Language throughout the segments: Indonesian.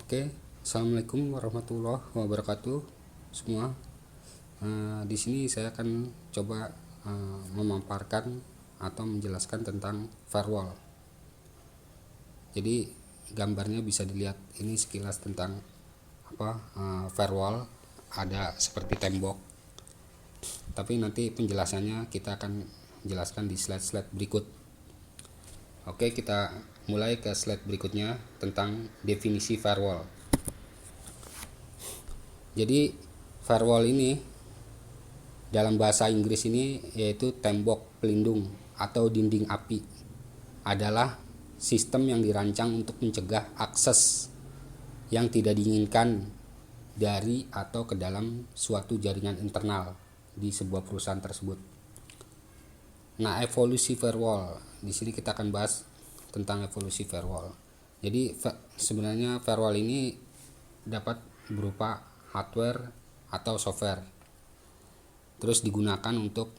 Oke, assalamualaikum warahmatullahi wabarakatuh semua. Di sini saya akan coba memaparkan atau menjelaskan tentang firewall. Jadi gambarnya bisa dilihat ini sekilas tentang firewall, ada seperti tembok. Tapi nanti penjelasannya kita akan jelaskan di slide-slide berikut. Oke, kita mulai ke slide berikutnya tentang definisi firewall. Jadi firewall ini dalam bahasa Inggris ini yaitu tembok pelindung atau dinding api, adalah sistem yang dirancang untuk mencegah akses yang tidak diinginkan dari atau ke dalam suatu jaringan internal di sebuah perusahaan tersebut. Nah, evolusi firewall, di sini kita akan bahas tentang evolusi firewall. Jadi sebenarnya firewall ini dapat berupa hardware atau software, terus digunakan untuk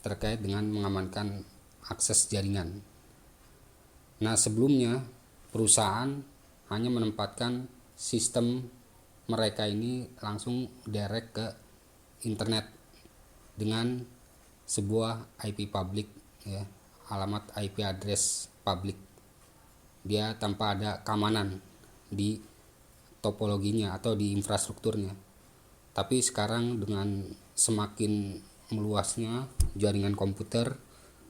terkait dengan mengamankan akses jaringan. Nah, sebelumnya perusahaan hanya menempatkan sistem mereka ini langsung direct ke internet dengan sebuah IP public, ya, alamat IP address public. Dia tanpa ada keamanan di topologinya atau di infrastrukturnya. Tapi sekarang dengan semakin meluasnya jaringan komputer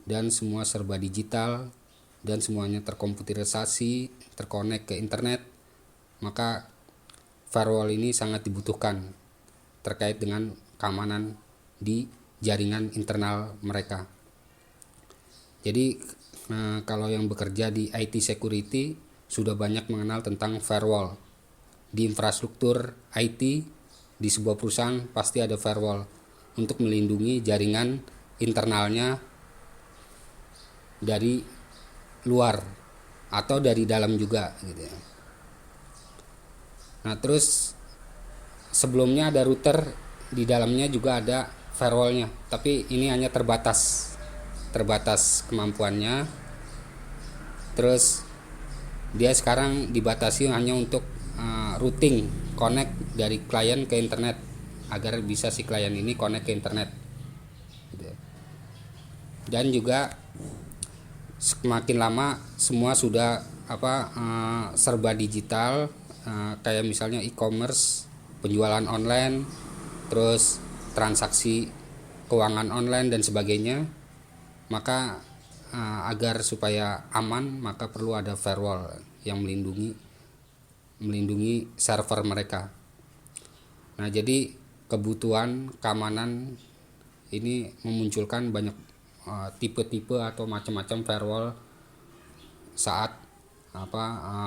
dan semua serba digital dan semuanya terkomputerisasi, terkonek ke internet, maka firewall ini sangat dibutuhkan terkait dengan keamanan di jaringan internal mereka. Jadi kalau yang bekerja di IT security sudah banyak mengenal tentang firewall. Di infrastruktur IT di sebuah perusahaan pasti ada firewall untuk melindungi jaringan internalnya dari luar atau dari dalam juga gitu ya. Nah, terus sebelumnya ada router, di dalamnya juga ada firewallnya, tapi ini hanya terbatas kemampuannya. Terus dia sekarang dibatasi hanya untuk routing connect dari klien ke internet, agar bisa si klien ini connect ke internet. Dan juga semakin lama semua sudah serba digital, kayak misalnya e-commerce, penjualan online, terus transaksi keuangan online dan sebagainya. Maka agar supaya aman, maka perlu ada firewall yang melindungi server mereka. Nah, jadi kebutuhan keamanan ini memunculkan banyak tipe-tipe atau macam-macam firewall saat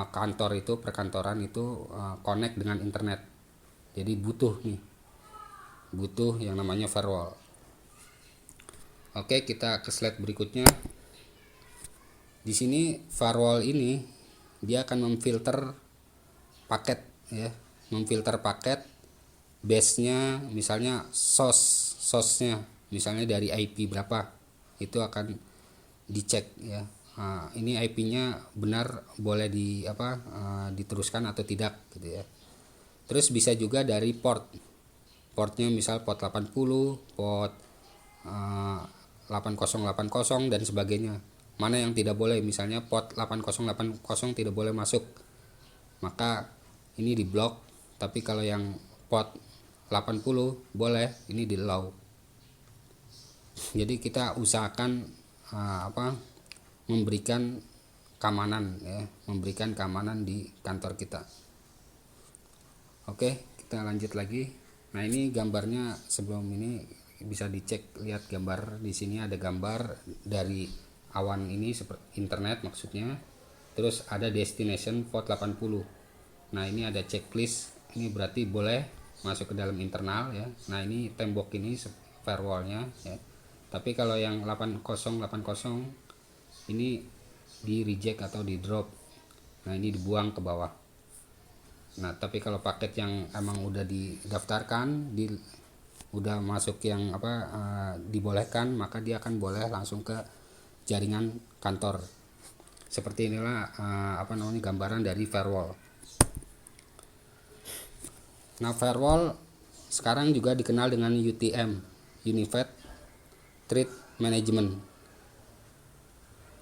kantor itu, perkantoran itu connect dengan internet. Jadi butuh yang namanya firewall. Oke, kita ke slide berikutnya. Di sini firewall ini dia akan memfilter paket, ya, memfilter paket base-nya, misalnya source-nya misalnya dari IP berapa, itu akan dicek, ya. Ini IP-nya benar boleh diteruskan atau tidak gitu ya. Terus bisa juga dari portnya, misal port 80, port 8080 dan sebagainya. Mana yang tidak boleh, misalnya port 8080 tidak boleh masuk, maka ini di block. Tapi kalau yang port 80 boleh, ini di allow. Jadi kita usahakan memberikan keamanan, ya, memberikan keamanan di kantor kita. Oke, kita lanjut lagi. Nah, ini gambarnya sebelum ini bisa dicek, lihat gambar di sini, ada gambar dari awan ini seperti internet maksudnya. Terus ada destination port 80. Nah, ini ada checklist, ini berarti boleh masuk ke dalam internal, ya. Nah, ini tembok ini firewallnya, ya. Tapi kalau yang 8080 ini di reject atau di drop. Nah, ini dibuang ke bawah. Nah, tapi kalau paket yang emang udah didaftarkan, udah masuk yang dibolehkan, maka dia akan boleh langsung ke jaringan kantor. Seperti inilah gambaran dari firewall. Nah, firewall sekarang juga dikenal dengan UTM, Unified Threat Management.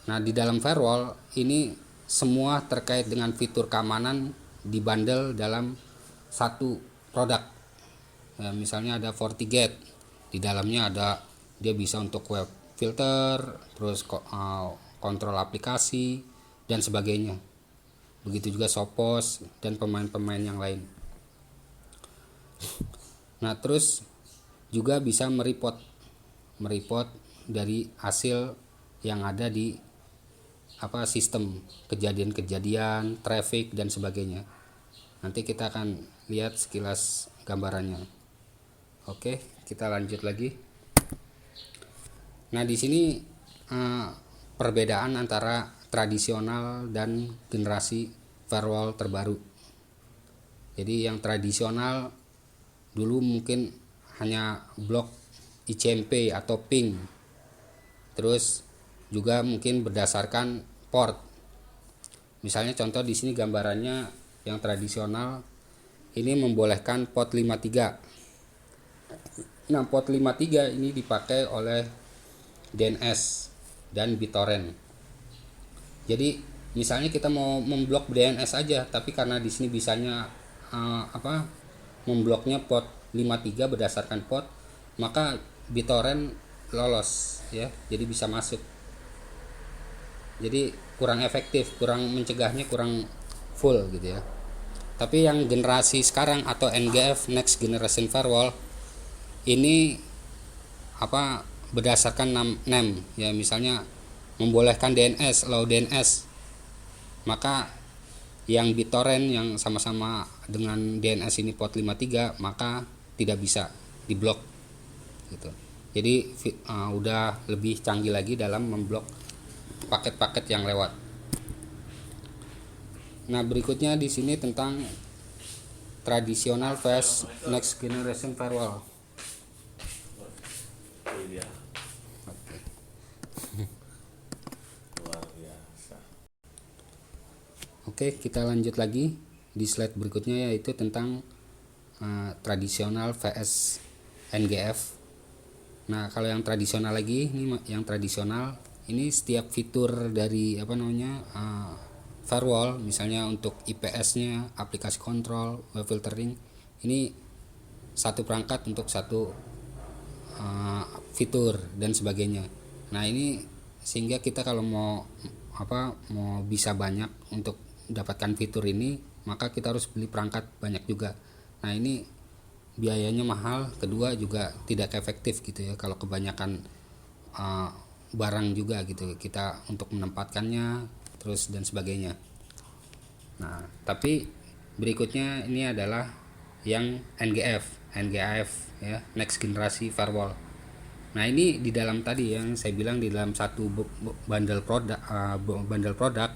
Nah, di dalam firewall ini semua terkait dengan fitur keamanan dibundle dalam satu produk. Ya, misalnya ada FortiGate, di dalamnya ada dia bisa untuk web filter, terus kontrol aplikasi dan sebagainya. Begitu juga Sophos dan pemain-pemain yang lain. Nah, terus juga bisa mereport dari hasil yang ada di sistem, kejadian-kejadian, traffic dan sebagainya. Nanti kita akan lihat sekilas gambarannya. Oke, kita lanjut lagi. Nah, di sini perbedaan antara tradisional dan generasi firewall terbaru. Jadi yang tradisional dulu mungkin hanya blok ICMP atau ping. Terus juga mungkin berdasarkan port. Misalnya contoh di sini gambarannya yang tradisional ini membolehkan port 53. Nah, port 53 ini dipakai oleh DNS dan BitTorrent. Jadi misalnya kita mau memblok DNS aja, tapi karena di sini bisanya membloknya port 53 berdasarkan port, maka BitTorrent lolos ya, jadi bisa masuk. Jadi kurang efektif, kurang mencegahnya, kurang full gitu ya. Tapi yang generasi sekarang atau NGF, Next Generation Firewall, ini berdasarkan NAM ya, misalnya membolehkan DNS, allow DNS, maka yang BitTorrent yang sama-sama dengan DNS ini port 53 maka tidak bisa diblok gitu. Jadi udah lebih canggih lagi dalam memblok paket-paket yang lewat. Nah, berikutnya di sini tentang tradisional versus next generation firewall. Oke. Oke, kita lanjut lagi di slide berikutnya, yaitu tentang tradisional vs NGF. Nah, kalau yang tradisional lagi, ini yang tradisional ini setiap fitur dari firewall, misalnya untuk IPS-nya, aplikasi kontrol, web filtering, ini satu perangkat untuk satu fitur dan sebagainya. Nah, ini sehingga kita kalau mau bisa banyak untuk dapatkan fitur ini, maka kita harus beli perangkat banyak juga. Nah, ini biayanya mahal, kedua juga tidak efektif gitu ya kalau kebanyakan barang juga gitu kita untuk menempatkannya terus dan sebagainya. Nah, tapi berikutnya ini adalah yang NGF ya, next generasi firewall. Nah, ini di dalam tadi yang saya bilang, di dalam satu bundle produk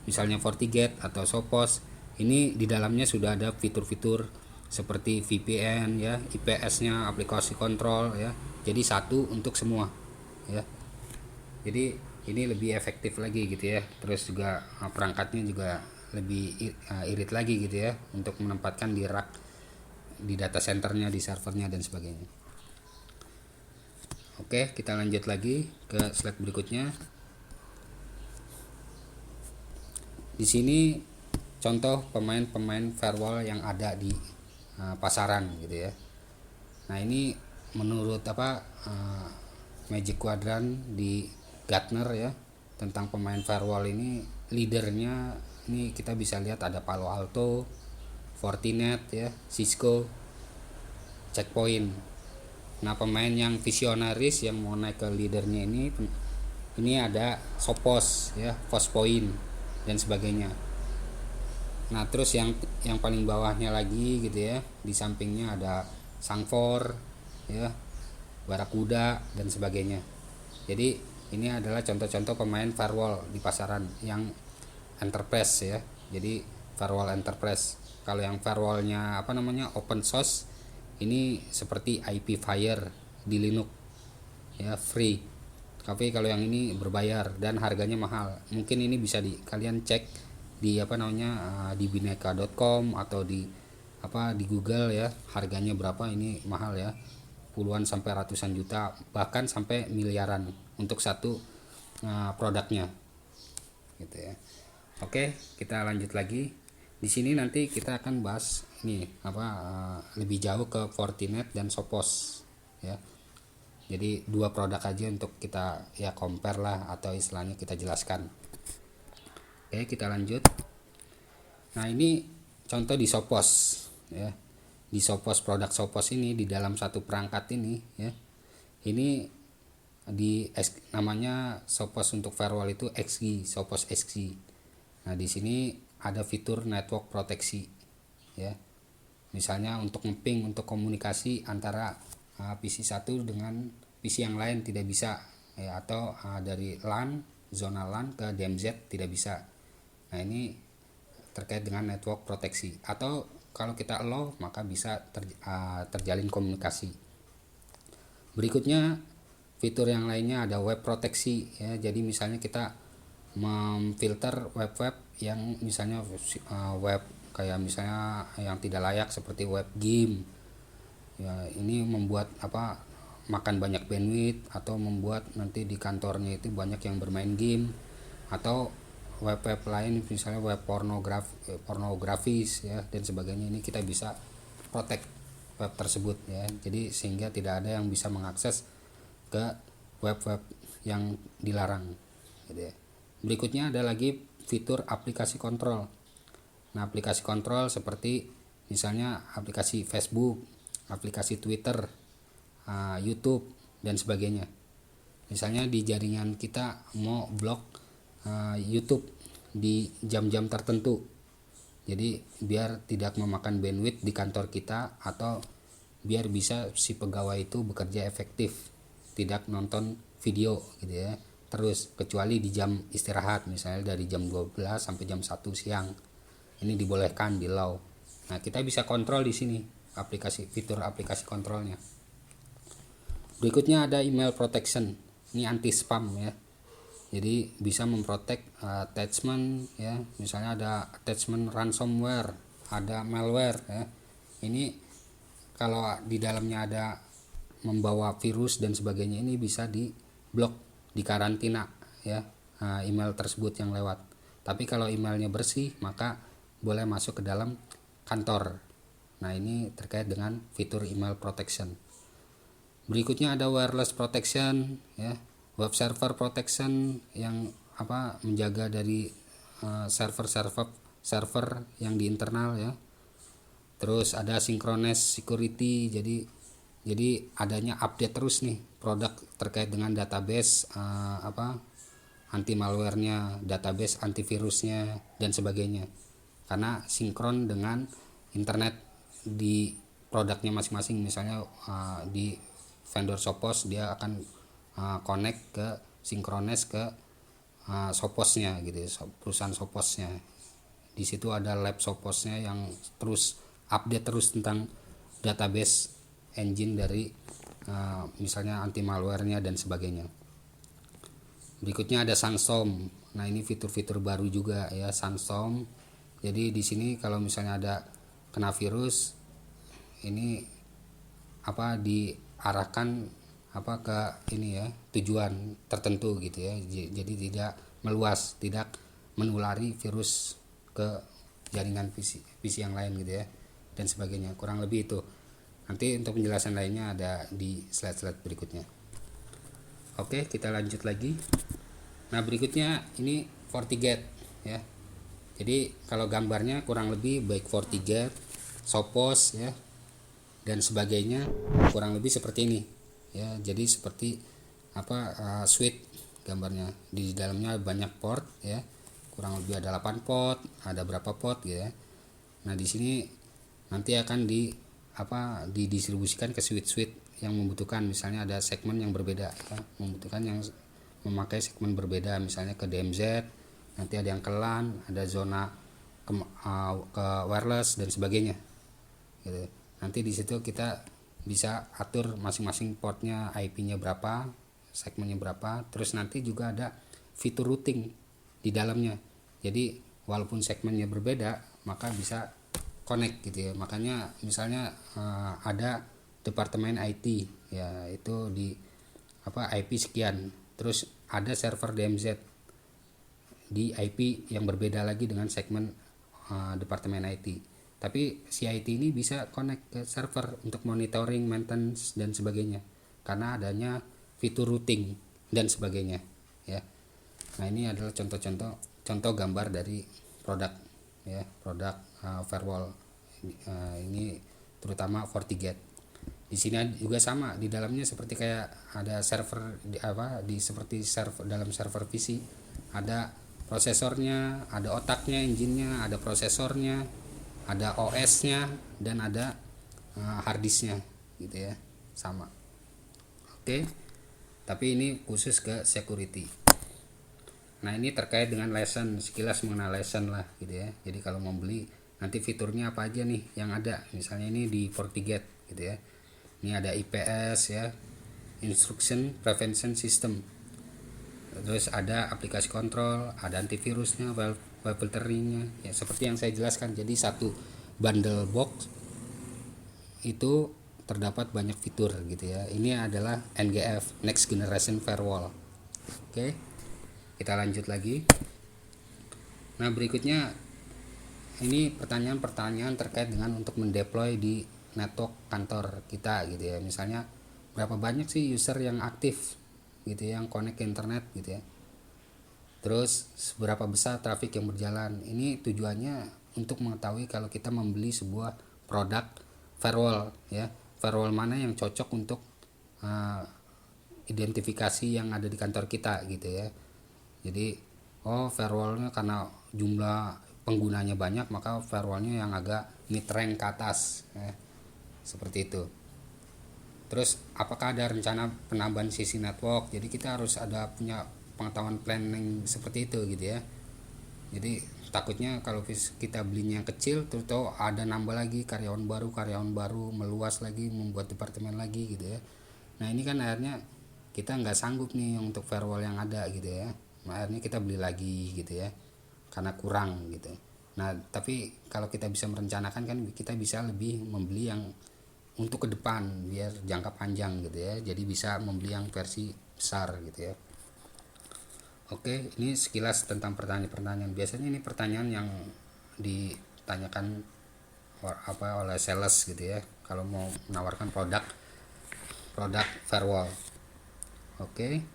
misalnya FortiGate atau Sophos, ini di dalamnya sudah ada fitur-fitur seperti VPN ya, IPS-nya, aplikasi kontrol ya. Jadi satu untuk semua ya. Jadi ini lebih efektif lagi gitu ya. Terus juga perangkatnya juga lebih irit lagi gitu ya untuk menempatkan di rak, di data centernya, di servernya dan sebagainya. Oke, kita lanjut lagi ke slide berikutnya. Di sini contoh pemain-pemain firewall yang ada di pasaran gitu ya. Nah, ini menurut Magic Quadrant di Gartner ya, tentang pemain firewall ini, leadernya ini kita bisa lihat ada Palo Alto, Fortinet ya, Cisco, Checkpoint. Nah, pemain yang visionaris yang mau naik ke leadernya ini ada Sophos ya, Forcepoint dan sebagainya. Nah, terus yang paling bawahnya lagi gitu ya, di sampingnya ada Sangfor ya, Barakuda dan sebagainya. Jadi ini adalah contoh-contoh pemain firewall di pasaran yang enterprise ya. Jadi firewall enterprise. Kalau yang firewallnya open source, ini seperti IP Fire di Linux ya, free. Tapi kalau yang ini berbayar dan harganya mahal. Mungkin ini bisa kalian cek di di bineka.com atau di di Google ya, harganya berapa, ini mahal ya, puluhan sampai ratusan juta, bahkan sampai miliaran untuk satu produknya gitu ya. Oke, kita lanjut lagi. Di sini nanti kita akan bahas ini lebih jauh ke Fortinet dan Sophos ya. Jadi dua produk aja untuk kita ya compare lah, atau istilahnya kita jelaskan. Oke, kita lanjut. Nah, ini contoh di Sophos ya. Di Sophos, produk Sophos ini di dalam satu perangkat ini ya. Ini namanya Sophos untuk firewall itu XG, Sophos XG. Nah, di sini ada fitur network proteksi ya. Misalnya untuk ngeping, untuk komunikasi antara PC satu dengan PC yang lain tidak bisa ya, atau dari LAN, zona LAN ke DMZ tidak bisa. Nah, ini terkait dengan network proteksi, atau kalau kita allow maka bisa terjalin komunikasi. Berikutnya fitur yang lainnya ada web proteksi ya. Jadi misalnya kita memfilter web-web yang misalnya web kayak misalnya yang tidak layak seperti web game ya, ini membuat makan banyak bandwidth, atau membuat nanti di kantornya itu banyak yang bermain game, atau web-web lain misalnya web pornografis ya dan sebagainya. Ini kita bisa protect web tersebut ya, jadi sehingga tidak ada yang bisa mengakses ke web-web yang dilarang gitu ya. Berikutnya ada lagi fitur aplikasi kontrol. Nah, aplikasi kontrol seperti misalnya aplikasi Facebook, aplikasi Twitter, YouTube dan sebagainya. Misalnya di jaringan kita mau blok YouTube di jam-jam tertentu, jadi biar tidak memakan bandwidth di kantor kita, atau biar bisa si pegawai itu bekerja efektif, tidak nonton video gitu ya terus, kecuali di jam istirahat misalnya dari jam 12 sampai jam 1 siang. Ini dibolehkan di allow. Nah, kita bisa kontrol di sini fitur aplikasi kontrolnya. Berikutnya ada email protection. Ini anti spam ya. Jadi bisa memprotek attachment ya. Misalnya ada attachment ransomware, ada malware ya. Ini kalau di dalamnya ada membawa virus dan sebagainya, ini bisa di blok, di karantina ya email tersebut yang lewat. Tapi kalau emailnya bersih maka boleh masuk ke dalam kantor. Nah, ini terkait dengan fitur email protection. Berikutnya ada wireless protection ya, web server protection yang menjaga dari server yang di internal ya. Terus ada synchronous security, jadi adanya update terus nih produk terkait dengan database anti malwarenya, database antivirusnya dan sebagainya, karena sinkron dengan internet di produknya masing-masing. Misalnya di vendor Sophos dia akan connect ke sinkronis ke Sophosnya gitu, perusahaan Sophosnya. Di situ ada lab Sophosnya yang terus update terus tentang database engine dari misalnya anti malwarenya dan sebagainya. Berikutnya ada Sansom. Nah, ini fitur-fitur baru juga ya, Sansom. Jadi di sini kalau misalnya ada kena virus, ini diarahkan ke ini ya, tujuan tertentu gitu ya. Jadi tidak meluas, tidak menulari virus ke jaringan PC yang lain gitu ya dan sebagainya. Kurang lebih itu. Nanti untuk penjelasan lainnya ada di slide-slide berikutnya. Oke, kita lanjut lagi. Nah, berikutnya ini FortiGate ya. Jadi kalau gambarnya kurang lebih baik FortiGate, Sophos ya dan sebagainya kurang lebih seperti ini ya. Jadi seperti suite gambarnya. Di dalamnya banyak port ya. Kurang lebih ada 8 port, ada berapa port gitu ya. Nah, di sini nanti akan didistribusikan ke suite-suite yang membutuhkan, misalnya ada segmen yang berbeda ya, membutuhkan yang memakai segmen berbeda, misalnya ke DMZ, nanti ada yang ke LAN, ada zona ke wireless dan sebagainya gitu. Nanti di situ kita bisa atur masing-masing portnya, IP-nya berapa, segmennya berapa. Terus nanti juga ada fitur routing di dalamnya. Jadi walaupun segmennya berbeda, maka bisa connect gitu ya. Makanya misalnya ada departemen IT ya, itu di IP sekian, terus ada server DMZ di IP yang berbeda lagi dengan segmen departemen IT. Tapi si IT ini bisa connect ke server untuk monitoring, maintenance dan sebagainya karena adanya fitur routing dan sebagainya ya. Nah, ini adalah contoh gambar dari produk ya, produk firewall ini terutama FortiGate. Di sini juga sama, di dalamnya seperti kayak ada server seperti server dalam server PC, ada prosesornya, ada otaknya, engine-nya, ada prosesornya, ada OS-nya, dan ada harddisknya gitu ya, sama. Oke. Tapi ini khusus ke security. Nah, ini terkait dengan lesson, sekilas mengenai lesson lah gitu ya. Jadi kalau mau beli nanti fiturnya apa aja nih yang ada. Misalnya ini di FortiGate gitu ya. Ini ada IPS ya, Instruction Prevention System. Terus ada aplikasi kontrol, ada antivirusnya, web filteringnya ya, seperti yang saya jelaskan. Jadi satu bundle box itu terdapat banyak fitur gitu ya. Ini adalah NGF, Next Generation Firewall. Oke, kita lanjut lagi. Nah, berikutnya ini pertanyaan-pertanyaan terkait dengan untuk mendeploy di network kantor kita gitu ya. Misalnya berapa banyak sih user yang aktif gitu ya, yang connect ke internet gitu ya. Terus seberapa besar traffic yang berjalan. Ini tujuannya untuk mengetahui kalau kita membeli sebuah produk firewall ya. Firewall mana yang cocok untuk identifikasi yang ada di kantor kita gitu ya. Jadi firewallnya karena jumlah penggunanya banyak, maka firewallnya yang agak mid rank ke atas ya. Seperti itu. Terus apakah ada rencana penambahan sisi network? Jadi kita harus ada punya pengetahuan planning seperti itu gitu ya. Jadi takutnya kalau kita belinya yang kecil terus ada nambah lagi karyawan baru meluas lagi, membuat departemen lagi gitu ya. Nah, ini kan akhirnya kita nggak sanggup nih untuk firewall yang ada gitu ya. Nah, akhirnya kita beli lagi gitu ya karena kurang gitu. Nah, tapi kalau kita bisa merencanakan kan kita bisa lebih membeli yang untuk ke depan biar jangka panjang gitu ya. Jadi bisa membeli yang versi besar gitu ya. Oke, ini sekilas tentang pertanyaan-pertanyaan. Biasanya ini pertanyaan yang ditanyakan oleh sales gitu ya kalau mau menawarkan produk firewall. Oke.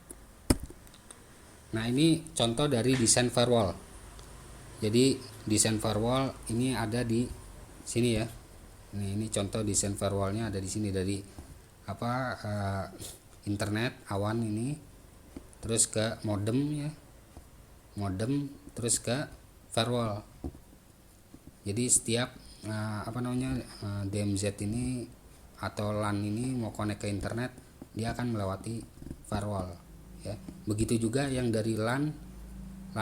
Nah, ini contoh dari desain firewall. Jadi desain firewall ini ada di sini ya. Ini contoh desain firewallnya ada di sini dari internet awan ini, terus ke modem terus ke firewall. Jadi setiap DMZ ini atau LAN ini mau connect ke internet, dia akan melewati firewall ya. Begitu juga yang dari LAN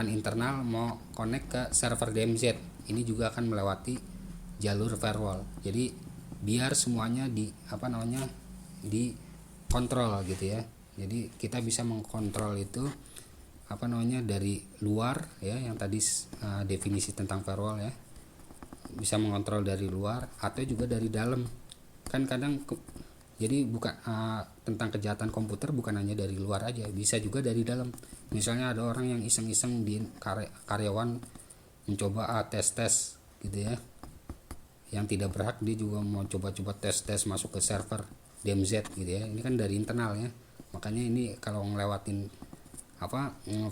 internal mau connect ke server DMZ, ini juga akan melewati jalur firewall. Jadi biar semuanya dikontrol gitu ya. Jadi kita bisa mengkontrol itu dari luar ya, yang tadi definisi tentang firewall ya. Bisa mengontrol dari luar atau juga dari dalam. Kan kadang jadi bukan tentang kejahatan komputer bukan hanya dari luar aja, bisa juga dari dalam. Misalnya ada orang yang iseng-iseng di karyawan mencoba tes gitu ya, yang tidak berhak, dia juga mau coba-coba tes masuk ke server DMZ gitu ya. Ini kan dari internal ya. Makanya ini kalau ngelewatin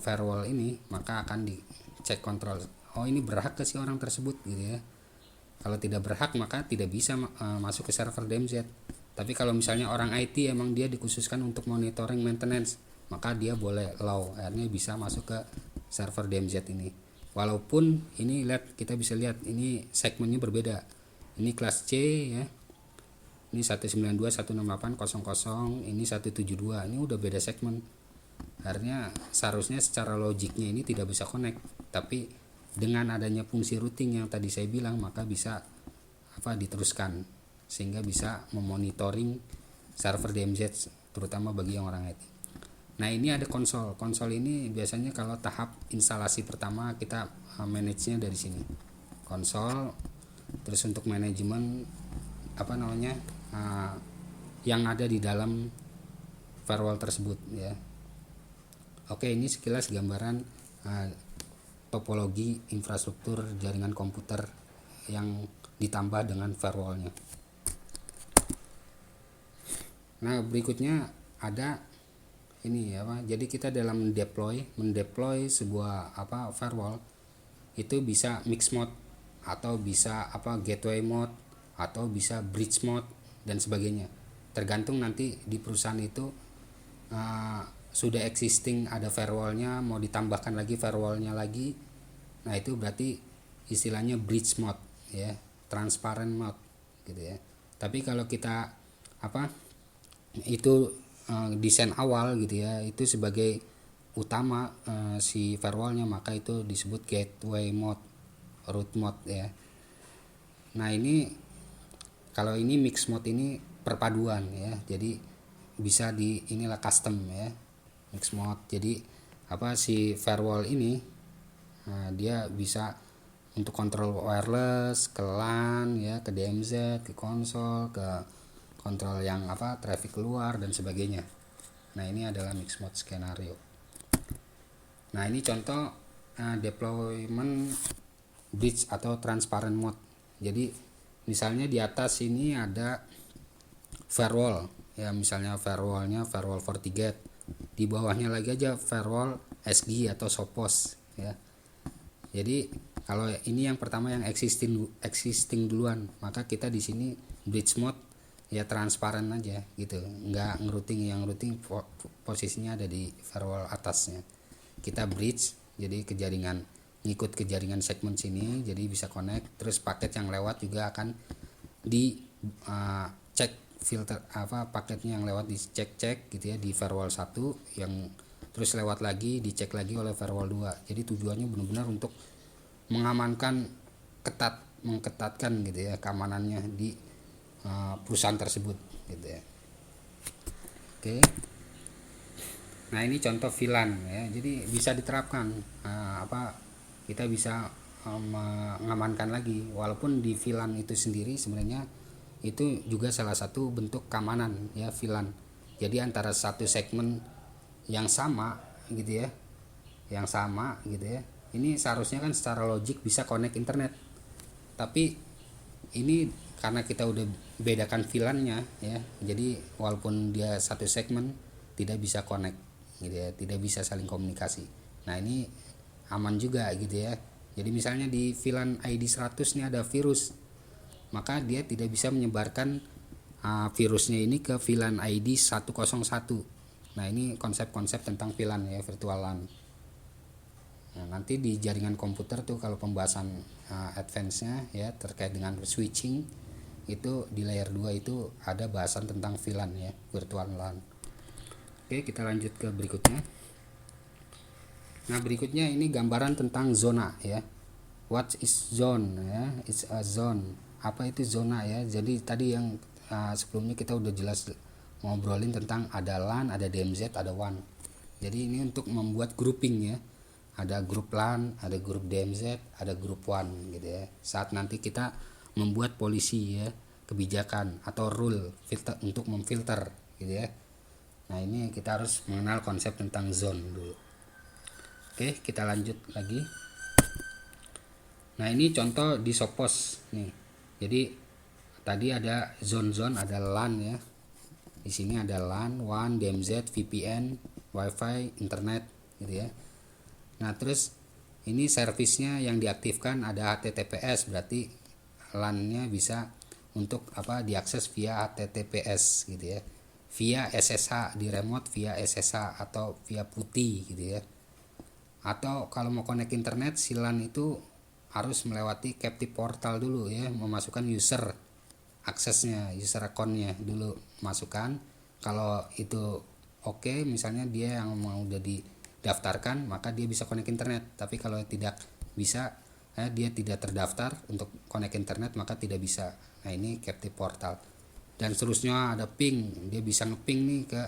firewall ini, maka akan dicek kontrol. Oh, ini berhak ke si orang tersebut gitu ya. Kalau tidak berhak maka tidak bisa masuk ke server DMZ. Tapi kalau misalnya orang IT emang dia dikhususkan untuk monitoring maintenance, maka dia boleh allow, akhirnya bisa masuk ke server DMZ ini. Walaupun ini kita bisa lihat ini segmennya berbeda. Ini kelas C ya. Ini 192.168.00, ini 172. Ini udah beda segmen. Akhirnya seharusnya secara logiknya ini tidak bisa connect. Tapi dengan adanya fungsi routing yang tadi saya bilang, maka bisa diteruskan sehingga bisa memonitoring server DMZ terutama bagi yang orang IT. Nah, ini ada konsol. Konsol ini biasanya kalau tahap instalasi pertama kita manage-nya dari sini. Konsol Terus untuk manajemen yang ada di dalam firewall tersebut ya. Oke, ini sekilas gambaran topologi infrastruktur jaringan komputer yang ditambah dengan firewallnya. Nah, berikutnya ada ini jadi kita dalam mendeploy sebuah firewall itu bisa mix mode atau bisa gateway mode atau bisa bridge mode dan sebagainya, tergantung nanti di perusahaan itu sudah existing ada firewallnya, mau ditambahkan lagi firewallnya lagi. Nah, itu berarti istilahnya bridge mode ya, transparent mode gitu ya. Tapi kalau kita itu desain awal gitu ya, itu sebagai utama si firewallnya, maka itu disebut gateway mode, root mode ya. Nah, ini kalau ini mix mode ini perpaduan ya, jadi bisa inilah custom ya, mix mode. Jadi si firewall ini dia bisa untuk kontrol wireless, ke LAN ya, ke DMZ, ke konsol, ke kontrol yang traffic keluar dan sebagainya. Nah, ini adalah mix mode skenario. Nah, ini contoh deployment bridge atau transparent mode. Jadi misalnya di atas ini ada firewall ya, misalnya firewallnya firewall FortiGate, di bawahnya lagi aja firewall SG atau Sophos ya. Jadi kalau ini yang pertama yang existing duluan, maka kita di sini bridge mode ya, transparan aja gitu, nggak ngerouting. Yang routing posisinya ada di firewall atasnya. Kita bridge, jadi ke jaringan, ngikut ke jaringan segmen sini, jadi bisa connect. Terus paket yang lewat juga akan cek filter paketnya yang lewat dicek gitu ya di firewall 1, yang terus lewat lagi dicek lagi oleh firewall 2. Jadi tujuannya benar-benar untuk mengamankan, mengketatkan gitu ya keamanannya di perusahaan tersebut gitu ya. Oke. Nah, ini contoh VLAN ya. Jadi bisa diterapkan kita bisa mengamankan lagi, walaupun di VLAN itu sendiri sebenarnya itu juga salah satu bentuk keamanan ya, VLAN. Jadi antara satu segmen yang sama gitu ya, ini seharusnya kan secara logik bisa connect internet, tapi ini karena kita udah bedakan VLAN-nya ya, jadi walaupun dia satu segmen tidak bisa connect gitu ya, tidak bisa saling komunikasi. Nah, ini aman juga gitu ya. Jadi misalnya di VLAN ID 100 ini ada virus, maka dia tidak bisa menyebarkan virusnya ini ke VLAN ID 101. Nah, ini konsep-konsep tentang VLAN ya, virtual LAN. Nah, nanti di jaringan komputer tuh kalau pembahasan advance-nya ya terkait dengan switching, itu di layer 2 itu ada bahasan tentang VLAN ya, virtual LAN. Oke, kita lanjut ke berikutnya. Nah, berikutnya ini gambaran tentang zona ya. What is zone ya? It's a zone. Apa itu zona ya? Jadi tadi yang sebelumnya kita udah jelas ngobrolin tentang ada LAN, ada DMZ, ada WAN. Jadi ini untuk membuat grouping ya. Ada grup LAN, ada grup DMZ, ada grup WAN gitu ya. Saat nanti kita membuat polisi ya, kebijakan atau rule filter untuk memfilter gitu ya. Nah, ini kita harus mengenal konsep tentang zone dulu. Oke, kita lanjut lagi. Nah, ini contoh di Sophos nih. Jadi tadi ada zone-zone, ada LAN ya. Di sini ada LAN, WAN, DMZ, VPN, WiFi, internet gitu ya. Nah, terus ini servisnya yang diaktifkan ada HTTPS, berarti LAN-nya bisa untuk diakses via HTTPS gitu ya. Via SSH di remote, via SSH atau via PuTTY gitu ya. Atau kalau mau connect internet, si LAN itu harus melewati captive portal dulu ya, memasukkan user aksesnya, user account-nya dulu masukkan. Kalau itu oke, misalnya dia yang mau udah didaftarkan, maka dia bisa connect internet. Tapi kalau tidak bisa, dia tidak terdaftar untuk connect internet, maka tidak bisa. Nah, ini captive portal. Dan seterusnya ada ping, dia bisa ngeping nih ke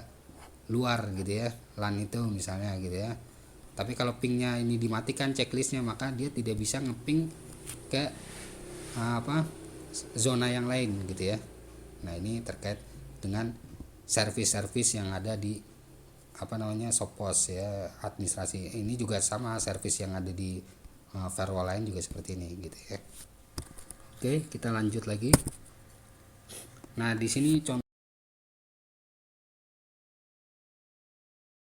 luar gitu ya, LAN itu misalnya gitu ya. Tapi kalau pingnya ini dimatikan checklistnya, maka dia tidak bisa ngeping ke zona yang lain gitu ya. Nah, ini terkait dengan servis-servis yang ada di Sophos ya, administrasi. Ini juga sama, servis yang ada di firewall lain juga seperti ini gitu ya. Oke, kita lanjut lagi. Nah, di sini contoh